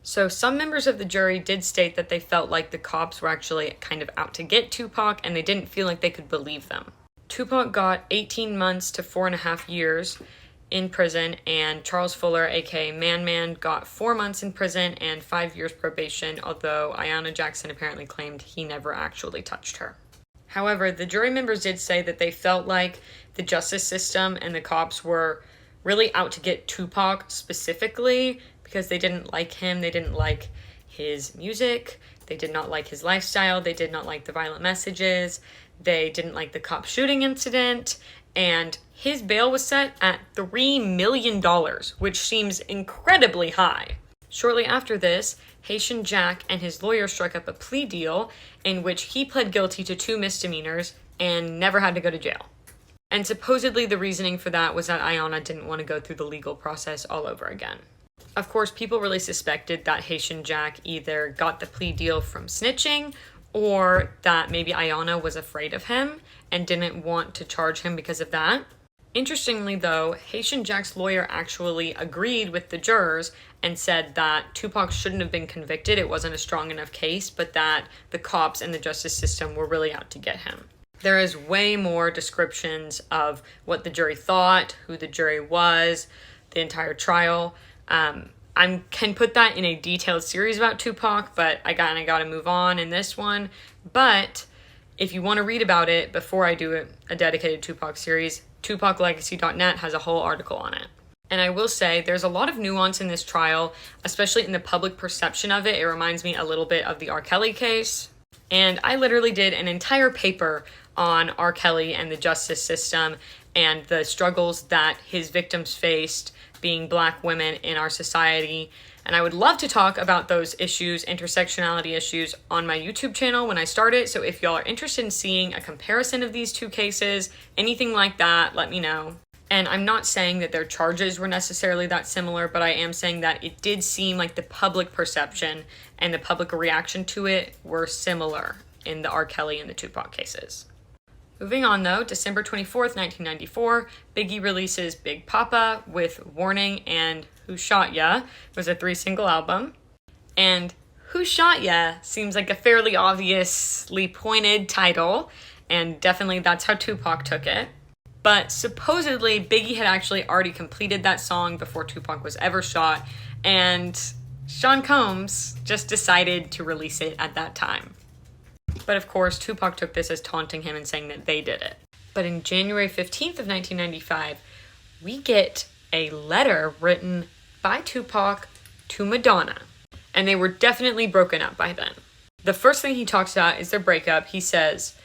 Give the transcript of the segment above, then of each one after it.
So some members of the jury did state that they felt like the cops were actually kind of out to get Tupac, and they didn't feel like they could believe them. Tupac got 18 months to 4.5 years in prison, and Charles Fuller, aka Man Man, got 4 months in prison and 5 years probation, although Ayanna Jackson apparently claimed he never actually touched her. However, the jury members did say that they felt like the justice system and the cops were really out to get Tupac specifically because they didn't like him, they didn't like his music, they did not like his lifestyle, they did not like the violent messages, they didn't like the cop shooting incident, and his bail was set at $3 million, which seems incredibly high. Shortly after this, Haitian Jack and his lawyer struck up a plea deal in which he pled guilty to 2 misdemeanors and never had to go to jail. And supposedly the reasoning for that was that Ayanna didn't want to go through the legal process all over again. Of course, people really suspected that Haitian Jack either got the plea deal from snitching or that maybe Ayanna was afraid of him and didn't want to charge him because of that. Interestingly though, Haitian Jack's lawyer actually agreed with the jurors and said that Tupac shouldn't have been convicted, it wasn't a strong enough case, but that the cops and the justice system were really out to get him. There is way more descriptions of what the jury thought, who the jury was, the entire trial. I can put that in a detailed series about Tupac, but I gotta move on in this one. But if you want to read about it before I do a dedicated Tupac series, TupacLegacy.net has a whole article on it. And I will say there's a lot of nuance in this trial, especially in the public perception of it. It reminds me a little bit of the R. Kelly case. And I literally did an entire paper on R. Kelly and the justice system and the struggles that his victims faced being Black women in our society. And I would love to talk about those issues, intersectionality issues, on my YouTube channel when I start it. So if y'all are interested in seeing a comparison of these 2 cases, anything like that, let me know. And I'm not saying that their charges were necessarily that similar, but I am saying that it did seem like the public perception and the public reaction to it were similar in the R. Kelly and the Tupac cases. Moving on though, December 24th, 1994, Biggie releases Big Papa with Warning and Who Shot Ya. It was a 3-single album. And Who Shot Ya seems like a fairly obviously pointed title, and definitely that's how Tupac took it. But supposedly Biggie had actually already completed that song before Tupac was ever shot, and Sean Combs just decided to release it at that time. But of course, Tupac took this as taunting him and saying that they did it. But in January 15th of 1995, we get a letter written by Tupac to Madonna. And they were definitely broken up by then. The first thing he talks about is their breakup. He says,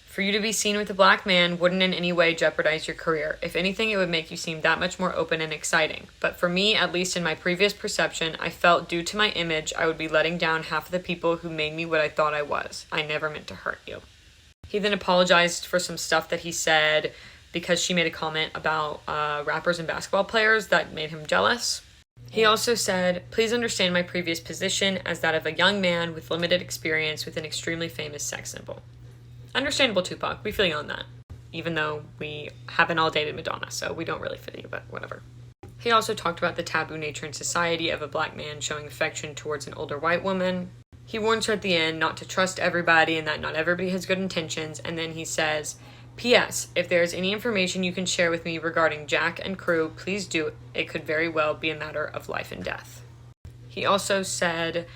"For you to be seen with a Black man wouldn't in any way jeopardize your career. If anything, it would make you seem that much more open and exciting. But for me, at least in my previous perception, I felt due to my image, I would be letting down half of the people who made me what I thought I was. I never meant to hurt you." He then apologized for some stuff that he said because she made a comment about rappers and basketball players that made him jealous. He also said, "Please understand my previous position as that of a young man with limited experience with an extremely famous sex symbol." Understandable, Tupac. We feel you on that. Even though we haven't all dated Madonna, so we don't really feel you, but whatever. He also talked about the taboo nature in society of a Black man showing affection towards an older white woman. He warns her at the end not to trust everybody and that not everybody has good intentions. And then he says, "P.S. If there is any information you can share with me regarding Jack and crew, please do. It could very well be a matter of life and death." He also said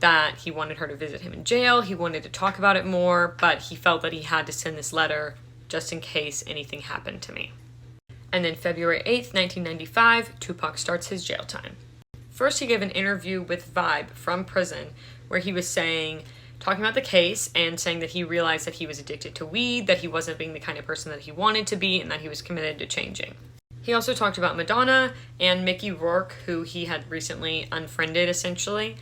that he wanted her to visit him in jail. He wanted to talk about it more, but he felt that he had to send this letter just in case anything happened to me. And then February 8th, 1995, Tupac starts his jail time. First, he gave an interview with Vibe from prison where he was talking about the case and saying that he realized that he was addicted to weed, that he wasn't being the kind of person that he wanted to be, and that he was committed to changing. He also talked about Madonna and Mickey Rourke, who he had recently unfriended, essentially.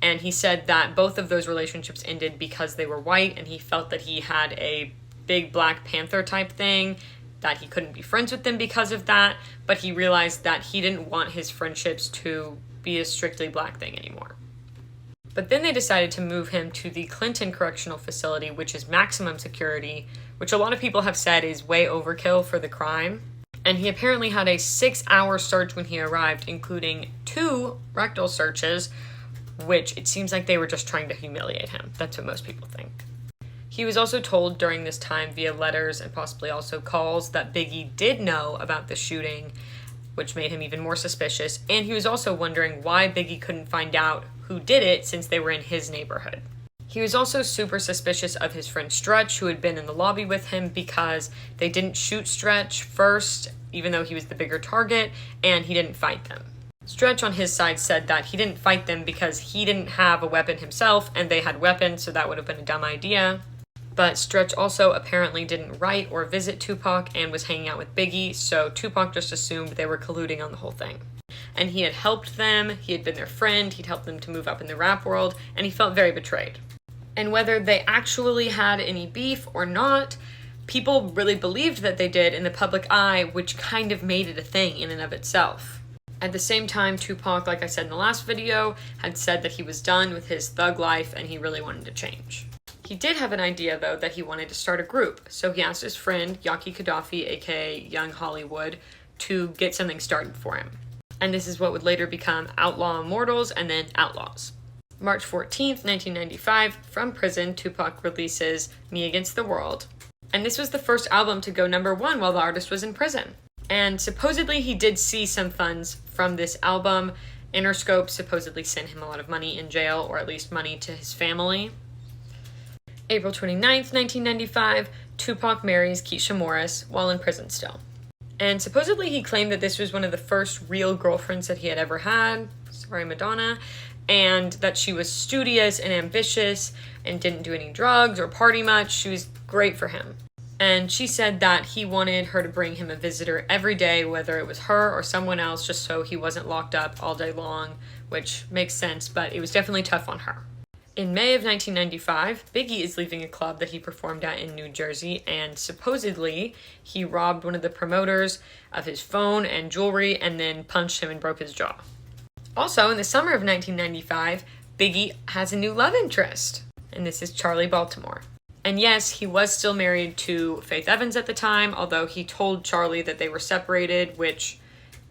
And he said that both of those relationships ended because they were white, and he felt that he had a big Black Panther type thing, that he couldn't be friends with them because of that, but he realized that he didn't want his friendships to be a strictly Black thing anymore. But then they decided to move him to the Clinton Correctional Facility, which is maximum security, which a lot of people have said is way overkill for the crime. And he apparently had a 6-hour search when he arrived, including 2 rectal searches, which it seems like they were just trying to humiliate him. That's what most people think. He was also told during this time via letters and possibly also calls that Biggie did know about the shooting, which made him even more suspicious, and he was also wondering why Biggie couldn't find out who did it since they were in his neighborhood. He was also super suspicious of his friend Stretch, who had been in the lobby with him, because they didn't shoot Stretch first, even though he was the bigger target, and he didn't fight them. Stretch on his side said that he didn't fight them because he didn't have a weapon himself, and they had weapons, so that would have been a dumb idea. But Stretch also apparently didn't write or visit Tupac and was hanging out with Biggie, so Tupac just assumed they were colluding on the whole thing. And he had helped them, he had been their friend, he'd helped them to move up in the rap world, and he felt very betrayed. And whether they actually had any beef or not, people really believed that they did in the public eye, which kind of made it a thing in and of itself. At the same time, Tupac, like I said in the last video, had said that he was done with his thug life and he really wanted to change. He did have an idea, though, that he wanted to start a group, so he asked his friend, Yaki Gaddafi, aka Young Hollywood, to get something started for him. And this is what would later become Outlaw Immortals and then Outlaws. March 14th, 1995, from prison, Tupac releases Me Against the World. And this was the first album to go #1 while the artist was in prison. And supposedly he did see some funds from this album. Interscope supposedly sent him a lot of money in jail, or at least money to his family. April 29th, 1995, Tupac marries Keisha Morris while in prison still. And supposedly he claimed that this was one of the first real girlfriends that he had ever had. Sorry, Madonna. And that she was studious and ambitious and didn't do any drugs or party much. She was great for him. And she said that he wanted her to bring him a visitor every day, whether it was her or someone else, just so he wasn't locked up all day long, which makes sense, but it was definitely tough on her. In May of 1995, Biggie is leaving a club that he performed at in New Jersey, and supposedly he robbed one of the promoters of his phone and jewelry and then punched him and broke his jaw. Also, in the summer of 1995, Biggie has a new love interest, and this is Charlie Baltimore. And yes, he was still married to Faith Evans at the time, although he told Charlie that they were separated, which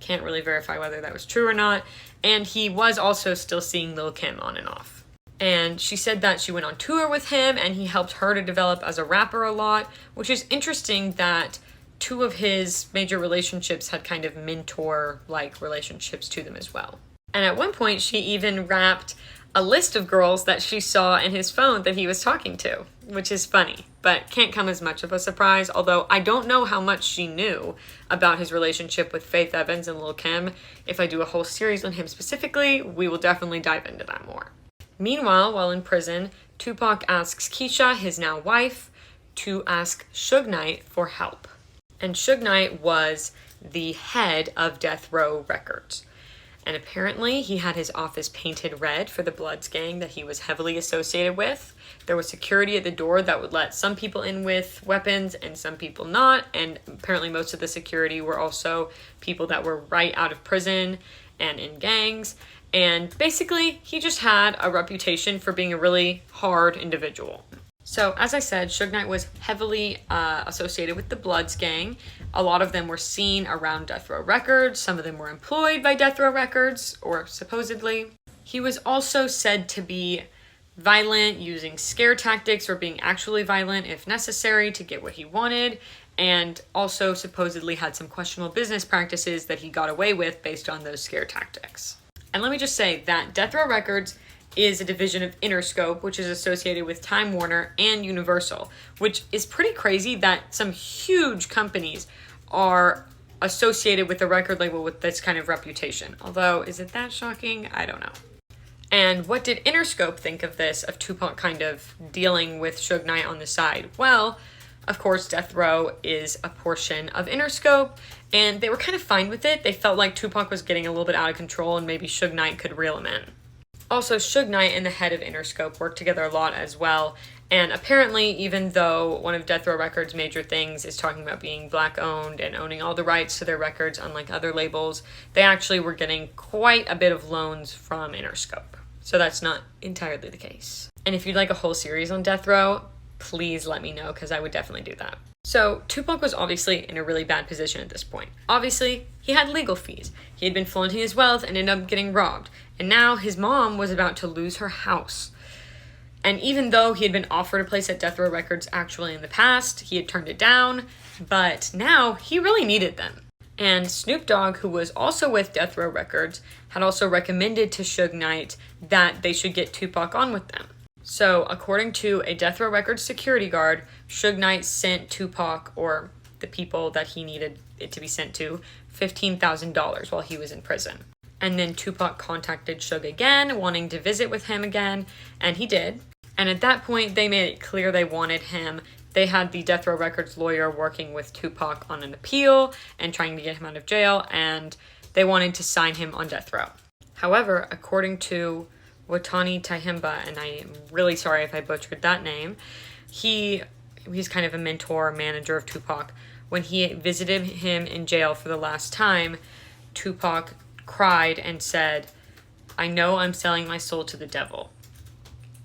can't really verify whether that was true or not, and he was also still seeing Lil' Kim on and off. And she said that she went on tour with him, and he helped her to develop as a rapper a lot, which is interesting that two of his major relationships had kind of mentor-like relationships to them as well. And at one point, she even rapped a list of girls that she saw in his phone that he was talking to, which is funny, but can't come as much of a surprise, although I don't know how much she knew about his relationship with Faith Evans and Lil' Kim. If I do a whole series on him specifically, we will definitely dive into that more. Meanwhile, while in prison, Tupac asks Keisha, his now wife, to ask Suge Knight for help. And Suge Knight was the head of Death Row Records. And apparently he had his office painted red for the Bloods gang that he was heavily associated with. There was security at the door that would let some people in with weapons and some people not. And apparently most of the security were also people that were right out of prison and in gangs. And basically he just had a reputation for being a really hard individual. So as I said, Suge Knight was heavily associated with the Bloods gang. A lot of them were seen around Death Row Records. Some of them were employed by Death Row Records, or supposedly. He was also said to be violent, using scare tactics or being actually violent if necessary to get what he wanted, and also supposedly had some questionable business practices that he got away with based on those scare tactics. And let me just say that Death Row Records is a division of Interscope, which is associated with Time Warner and Universal, which is pretty crazy that some huge companies are associated with a record label with this kind of reputation. Although, is it that shocking? I don't know. And what did Interscope think of this, of Tupac kind of dealing with Suge Knight on the side? Well, of course, Death Row is a portion of Interscope, and they were kind of fine with it. They felt like Tupac was getting a little bit out of control and maybe Suge Knight could reel him in. Also, Suge Knight and the head of Interscope worked together a lot as well, and apparently, even though one of Death Row Records' major things is talking about being black-owned and owning all the rights to their records, unlike other labels, they actually were getting quite a bit of loans from Interscope. So that's not entirely the case. And if you'd like a whole series on Death Row, please let me know, because I would definitely do that. So Tupac was obviously in a really bad position at this point. Obviously, He had legal fees. He had been flaunting his wealth and ended up getting robbed. And now his mom was about to lose her house. And even though he had been offered a place at Death Row Records actually in the past, he had turned it down. But now he really needed them. And Snoop Dogg, who was also with Death Row Records, had also recommended to Suge Knight that they should get Tupac on with them. So, according to a Death Row Records security guard, Suge Knight sent Tupac, or the people that he needed it to be sent to, $15,000 while he was in prison. And then Tupac contacted Suge again, wanting to visit with him again, and he did. And at that point, they made it clear they wanted him. They had the Death Row Records lawyer working with Tupac on an appeal and trying to get him out of jail, and they wanted to sign him on death row. However, according to Watani Tahimba, and I am really sorry if I butchered that name, he's kind of a mentor, manager of Tupac. When he visited him in jail for the last time, Tupac cried and said, "I know I'm selling my soul to the devil."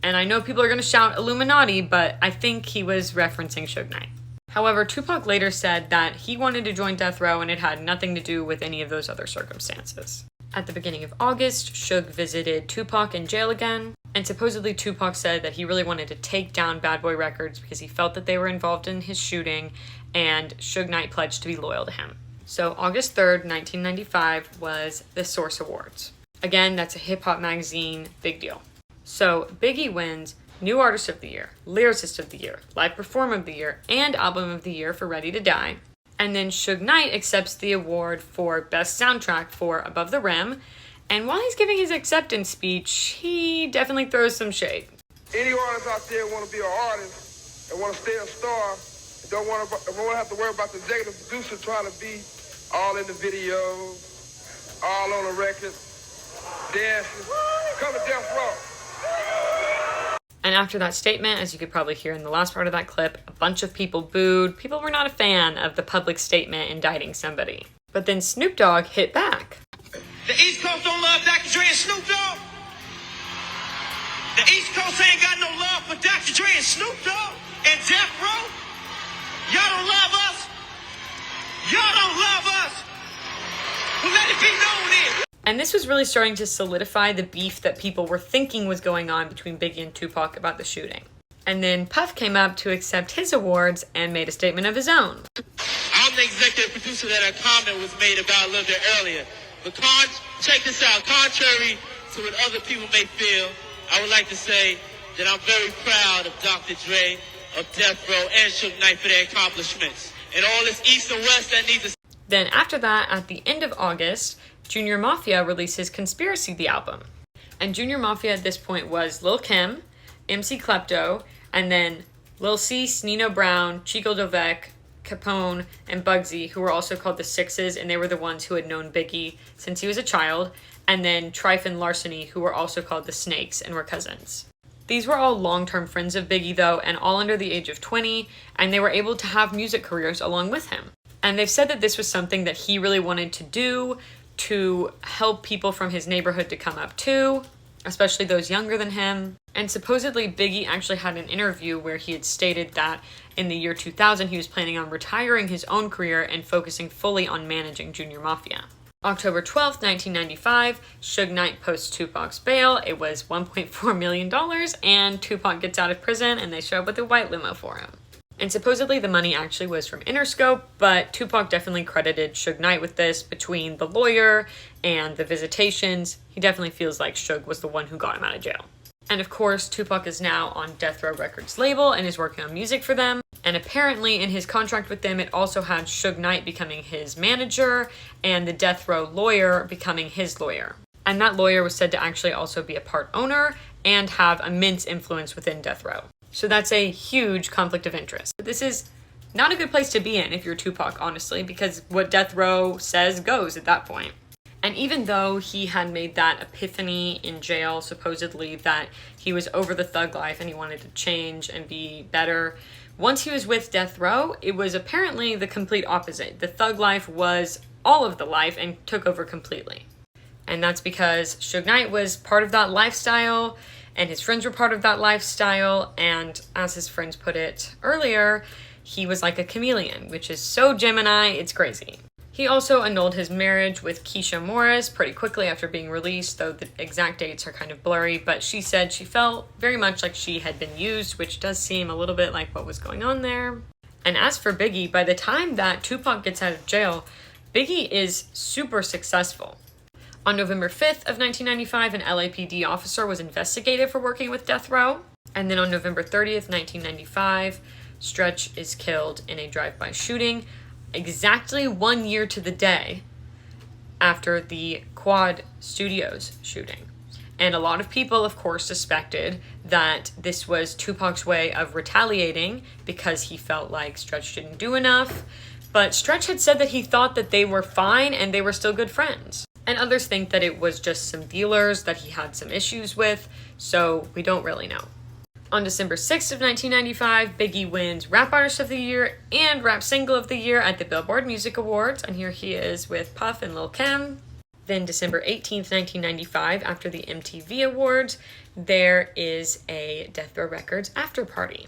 And I know people are going to shout Illuminati, but I think he was referencing Suge Knight. However, Tupac later said that he wanted to join Death Row and it had nothing to do with any of those other circumstances. At the beginning of August, Suge visited Tupac in jail again, and supposedly Tupac said that he really wanted to take down Bad Boy Records because he felt that they were involved in his shooting, and Suge Knight pledged to be loyal to him. So August 3rd, 1995 was the Source Awards. Again, that's a hip-hop magazine, big deal. So Biggie wins New Artist of the Year, Lyricist of the Year, Live Performer of the Year, and Album of the Year for Ready to Die. And then Suge Knight accepts the award for Best Soundtrack for Above the Rim. And while he's giving his acceptance speech, he definitely throws some shade. Any artists out there want to be an artist and want to stay a star, and don't want to have to worry about the executive producer trying to be all in the videos, all on the record, dancing. Come to Death Row. And after that statement, as you could probably hear in the last part of that clip, a bunch of people booed. People were not a fan of the public statement indicting somebody. But then Snoop Dogg hit back. The East Coast don't love Dr. Dre and Snoop Dogg. The East Coast ain't got no love for Dr. Dre and Snoop Dogg and Death Row. Y'all don't love us. Y'all don't love us. Well, let it be known then. And this was really starting to solidify the beef that people were thinking was going on between Biggie and Tupac about the shooting. And then Puff came up to accept his awards and made a statement of his own. I'm the executive producer that a comment was made about a little bit earlier. But check this out. Contrary to what other people may feel, I would like to say that I'm very proud of Dr. Dre, of Death Row, and Suge Knight for their accomplishments. And all this East and West that needs to... Then after that, at the end of August, Junior Mafia releases Conspiracy, the album. And Junior Mafia at this point was Lil' Kim, MC Klepto, and then Lil C, Nino Brown, Chico Dovec, Capone, and Bugsy, who were also called the Sixes, and they were the ones who had known Biggie since he was a child, and then Trife and Larceny, who were also called the Snakes and were cousins. These were all long-term friends of Biggie, though, and all under the age of 20, and they were able to have music careers along with him. And they've said that this was something that he really wanted to do to help people from his neighborhood to come up too, especially those younger than him. And supposedly Biggie actually had an interview where he had stated that in the year 2000 he was planning on retiring his own career and focusing fully on managing Junior Mafia. October 12th, 1995, Suge Knight posts Tupac's bail. It was $1.4 million, and Tupac gets out of prison and they show up with a white limo for him. And supposedly the money actually was from Interscope, but Tupac definitely credited Suge Knight with this between the lawyer and the visitations. He definitely feels like Suge was the one who got him out of jail. And of course, Tupac is now on Death Row Records label and is working on music for them. And apparently in his contract with them, it also had Suge Knight becoming his manager and the Death Row lawyer becoming his lawyer. And that lawyer was said to actually also be a part owner and have immense influence within Death Row. So that's a huge conflict of interest. This is not a good place to be in if you're Tupac, honestly, because what Death Row says goes at that point. And even though he had made that epiphany in jail, supposedly, that he was over the thug life and he wanted to change and be better, once he was with Death Row, it was apparently the complete opposite. The thug life was all of the life and took over completely. And that's because Suge Knight was part of that lifestyle, and his friends were part of that lifestyle, and as his friends put it earlier, he was like a chameleon, which is so Gemini, it's crazy. He also annulled his marriage with Keisha Morris pretty quickly after being released, though the exact dates are kind of blurry, but she said she felt very much like she had been used, which does seem a little bit like what was going on there. And as for Biggie, by the time that Tupac gets out of jail, Biggie is super successful. On November 5th of 1995, an LAPD officer was investigated for working with death row. And then on November 30th, 1995, Stretch is killed in a drive-by shooting, exactly 1 year to the day after the Quad Studios shooting. And a lot of people, of course, suspected that this was Tupac's way of retaliating because he felt like Stretch didn't do enough. But Stretch had said that he thought that they were fine and they were still good friends. And others think that it was just some dealers that he had some issues with, so we don't really know. On December 6th of 1995, Biggie wins Rap Artist of the Year and Rap Single of the Year at the Billboard Music Awards, and here he is with Puff and Lil Kim. Then December 18th, 1995, after the MTV Awards, there is a Death Row Records after party.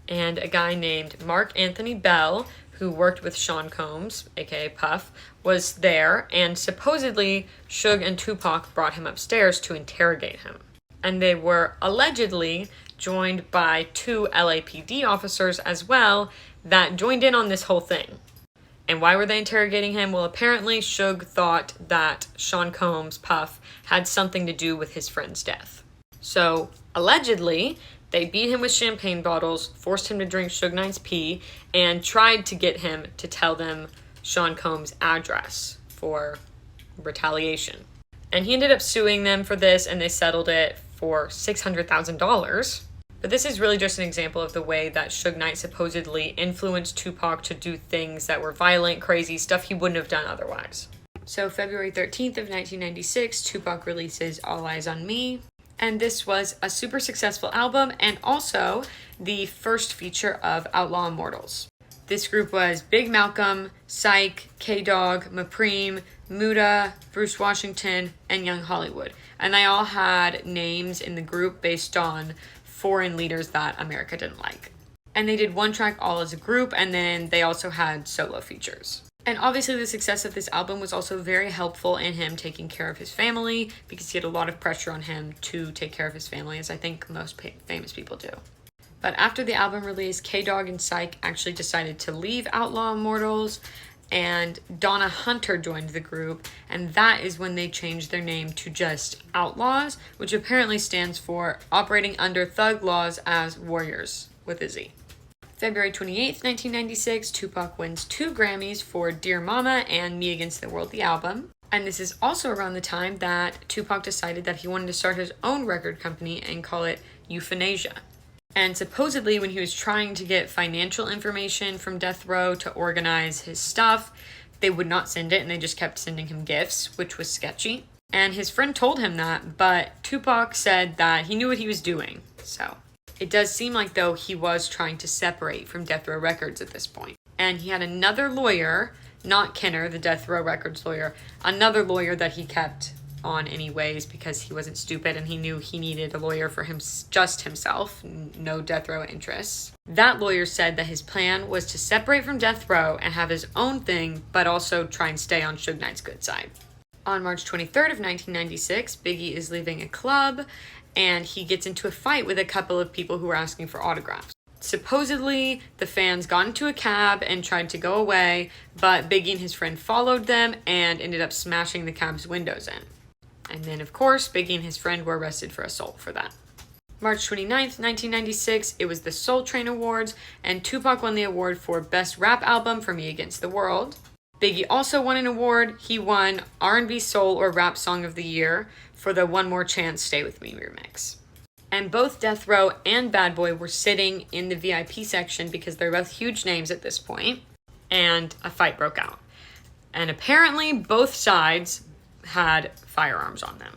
And a guy named Mark Anthony Bell, who worked with Sean Combs, aka Puff, was there, and supposedly Suge and Tupac brought him upstairs to interrogate him. And they were allegedly joined by 2 LAPD officers as well that joined in on this whole thing. And why were they interrogating him? Well, apparently Suge thought that Sean Combs, Puff, had something to do with his friend's death. So, allegedly, they beat him with champagne bottles, forced him to drink Suge Knight's pee, and tried to get him to tell them Sean Combs' address for retaliation. And he ended up suing them for this, and they settled it for $600,000. But this is really just an example of the way that Suge Knight supposedly influenced Tupac to do things that were violent, crazy, stuff he wouldn't have done otherwise. So February 13th of 1996, Tupac releases All Eyes on Me. And this was a super successful album and also the first feature of Outlaw Immortals. This group was Big Malcolm, Syke, K-Dog, Mapreem, Muda, Bruce Washington, and Young Hollywood. And they all had names in the group based on foreign leaders that America didn't like. And they did one track all as a group, and then they also had solo features. And obviously the success of this album was also very helpful in him taking care of his family, because he had a lot of pressure on him to take care of his family, as I think most famous people do. But after the album release, K-Dog and Syke actually decided to leave Outlaw Immortals, and Donna Hunter joined the group, and that is when they changed their name to just Outlaws, which apparently stands for Operating Under Thug Laws as Warriors, with a Z. February 28th, 1996, Tupac wins 2 Grammys for Dear Mama and Me Against the World, the album. And this is also around the time that Tupac decided that he wanted to start his own record company and call it Euthanasia. And supposedly when he was trying to get financial information from Death Row to organize his stuff, they would not send it and they just kept sending him gifts, which was sketchy. And his friend told him that, but Tupac said that he knew what he was doing. So it does seem like though he was trying to separate from Death Row Records at this point. And he had another lawyer, not Kenner, the Death Row Records lawyer, another lawyer that he kept on anyways because he wasn't stupid and he knew he needed a lawyer for him, just himself, no Death Row interests. That lawyer said that his plan was to separate from Death Row and have his own thing, but also try and stay on Suge Knight's good side. On March 23rd of 1996, Biggie is leaving a club and he gets into a fight with a couple of people who were asking for autographs. Supposedly, the fans got into a cab and tried to go away, but Biggie and his friend followed them and ended up smashing the cab's windows in. And then, of course, Biggie and his friend were arrested for assault for that. March 29th, 1996, it was the Soul Train Awards, and Tupac won the award for Best Rap Album for Me Against the World. Biggie also won an award. He won R&B Soul or Rap Song of the Year for the One More Chance Stay With Me remix. And both Death Row and Bad Boy were sitting in the VIP section because they're both huge names at this point, and a fight broke out. And apparently both sides had firearms on them.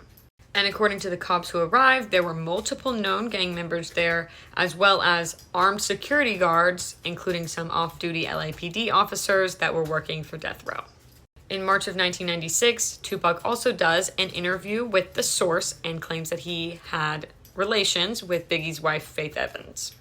And according to the cops who arrived, there were multiple known gang members there, as well as armed security guards, including some off-duty LAPD officers that were working for Death Row. In March of 1996, Tupac also does an interview with The Source and claims that he had relations with Biggie's wife, Faith Evans.